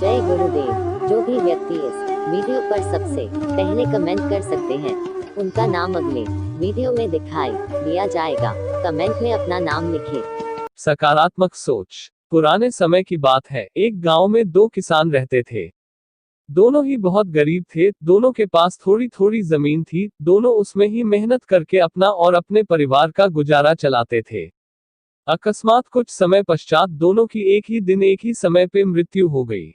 जय गुरुदेव। जो भी व्यक्ति इस वीडियो पर सबसे पहले कमेंट कर सकते हैं उनका नाम अगले वीडियो में दिखाई दिया जाएगा। कमेंट में अपना नाम लिखें। सकारात्मक सोच। पुराने समय की बात है, एक गांव में दो किसान रहते थे। दोनों ही बहुत गरीब थे, दोनों के पास थोड़ी थोड़ी जमीन थी, दोनों उसमें ही मेहनत करके अपना और अपने परिवार का गुजारा चलाते थे। अकस्मात कुछ समय पश्चात दोनों की एक ही दिन एक ही समय पे मृत्यु हो गई।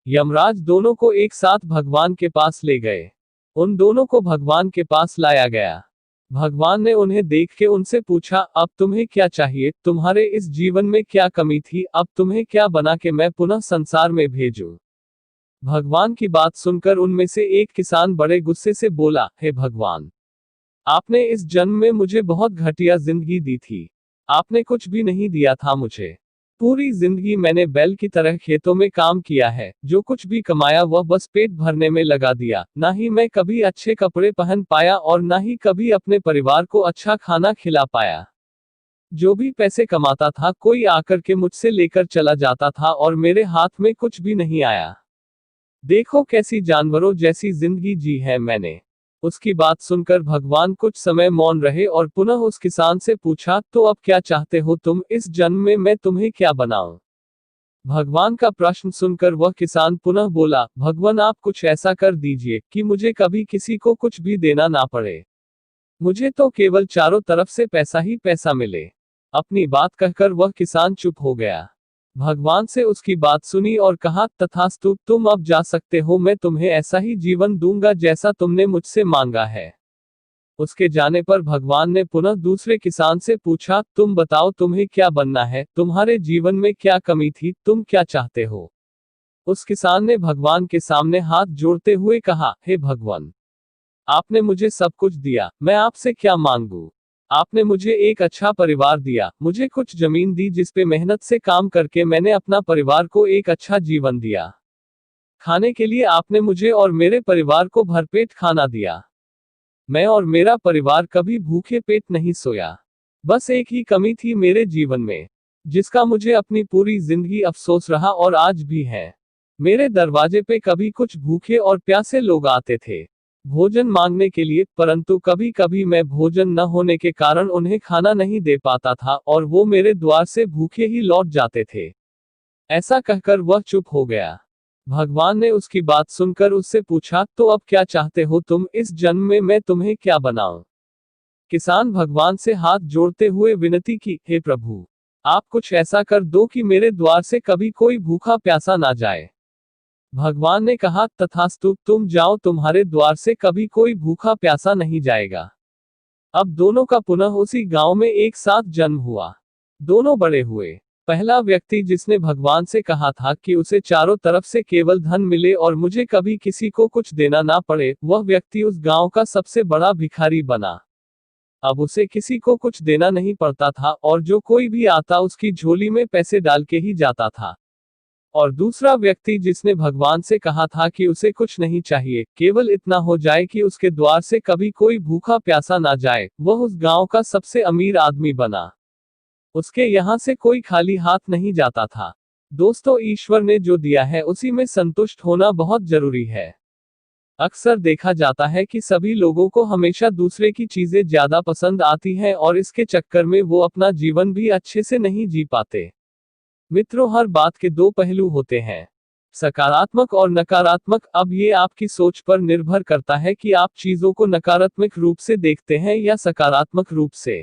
यमराज दोनों को एक साथ भगवान के पास ले गए। उन दोनों को भगवान के पास लाया गया। भगवान ने उन्हें देख के उनसे पूछा, अब तुम्हें क्या चाहिए? तुम्हारे इस जीवन में क्या कमी थी? अब तुम्हें क्या बना के मैं पुनः संसार में भेजूं? भगवान की बात सुनकर उनमें से एक किसान बड़े गुस्से से बोला, हे भगवान, आपने इस जन्म में मुझे बहुत घटिया जिंदगी दी थी। आपने कुछ भी नहीं दिया था मुझे। पूरी जिंदगी मैंने बैल की तरह खेतों में काम किया है, जो कुछ भी कमाया वह बस पेट भरने में लगा दिया। ना ही मैं कभी अच्छे कपड़े पहन पाया और ना ही कभी अपने परिवार को अच्छा खाना खिला पाया। जो भी पैसे कमाता था कोई आकर के मुझसे लेकर चला जाता था और मेरे हाथ में कुछ भी नहीं आया। देखो कैसी जानवरों जैसी जिंदगी जी है मैंने। उसकी बात सुनकर भगवान कुछ समय मौन रहे और पुनः उस किसान से पूछा, तो अब क्या चाहते हो तुम? इस जन्म में मैं तुम्हें क्या बनाऊं? भगवान का प्रश्न सुनकर वह किसान पुनः बोला, भगवान आप कुछ ऐसा कर दीजिए कि मुझे कभी किसी को कुछ भी देना ना पड़े। मुझे तो केवल चारों तरफ से पैसा ही पैसा मिले। अपनी बात कहकर वह किसान चुप हो गया। भगवान से उसकी बात सुनी और कहा, तथास्तु, तुम अब जा सकते हो। मैं तुम्हें ऐसा ही जीवन दूंगा जैसा तुमने मुझसे मांगा है। उसके जाने पर भगवान ने पुनः दूसरे किसान से पूछा, तुम बताओ तुम्हें क्या बनना है? तुम्हारे जीवन में क्या कमी थी? तुम क्या चाहते हो? उस किसान ने भगवान के सामने हाथ जोड़ते हुए कहा, हे भगवान, आपने मुझे सब कुछ दिया, मैं आपसे क्या मांगू? आपने मुझे एक अच्छा परिवार दिया, मुझे कुछ जमीन दी जिस पे मेहनत से काम करके मैंने अपना परिवार को एक अच्छा जीवन दिया। खाने के लिए आपने मुझे और मेरे परिवार को भरपेट खाना दिया। मैं और मेरा परिवार कभी भूखे पेट नहीं सोया। बस एक ही कमी थी मेरे जीवन में, जिसका मुझे अपनी पूरी जिंदगी अफसोस रहा और आज भी है। मेरे दरवाजे पे कभी कुछ भूखे और प्यासे लोग आते थे भोजन मांगने के लिए, परंतु कभी कभी मैं भोजन न होने के कारण उन्हें खाना नहीं दे पाता था और वो मेरे द्वार से भूखे ही लौट जाते थे। ऐसा कहकर वह चुप हो गया। भगवान ने उसकी बात सुनकर उससे पूछा, तो अब क्या चाहते हो तुम? इस जन्म में मैं तुम्हें क्या बनाऊं? किसान भगवान से हाथ जोड़ते हुए विनती की, हे प्रभु, आप कुछ ऐसा कर दो कि मेरे द्वार से कभी कोई भूखा प्यासा ना जाए। भगवान ने कहा, तथास्तु, तुम जाओ, तुम्हारे द्वार से कभी कोई भूखा प्यासा नहीं जाएगा। अब दोनों का पुनः उसी गांव में एक साथ जन्म हुआ। दोनों बड़े हुए। पहला व्यक्ति जिसने भगवान से कहा था कि उसे चारों तरफ से केवल धन मिले और मुझे कभी किसी को कुछ देना ना पड़े, वह व्यक्ति उस गांव का सबसे बड़ा भिखारी बना। अब उसे किसी को कुछ देना नहीं पड़ता था और जो कोई भी आता उसकी झोली में पैसे डाल के ही जाता था। और दूसरा व्यक्ति जिसने भगवान से कहा था कि उसे कुछ नहीं चाहिए, केवल इतना हो जाए कि उसके द्वार से कभी कोई भूखा प्यासा ना जाए, वह उस गांव का सबसे अमीर आदमी बना। उसके यहाँ से कोई खाली हाथ नहीं जाता था। दोस्तों, ईश्वर ने जो दिया है उसी में संतुष्ट होना बहुत जरूरी है। अक्सर देखा जाता है कि सभी लोगों को हमेशा दूसरे की चीजें ज्यादा पसंद आती हैं और इसके चक्कर में वो अपना जीवन भी अच्छे से नहीं जी पाते। मित्रों, हर बात के दो पहलू होते हैं, सकारात्मक और नकारात्मक। अब ये आपकी सोच पर निर्भर करता है कि आप चीजों को नकारात्मक रूप से देखते हैं या सकारात्मक रूप से।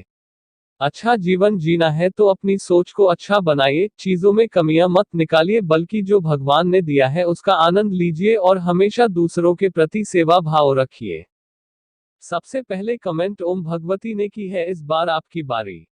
अच्छा जीवन जीना है तो अपनी सोच को अच्छा बनाइए, चीजों में कमियां मत निकालिए, बल्कि जो भगवान ने दिया है उसका आनंद लीजिए और हमेशा दूसरों के प्रति सेवा भाव रखिए। सबसे पहले कमेंट ओम भगवती ने की है, इस बार आपकी बारी।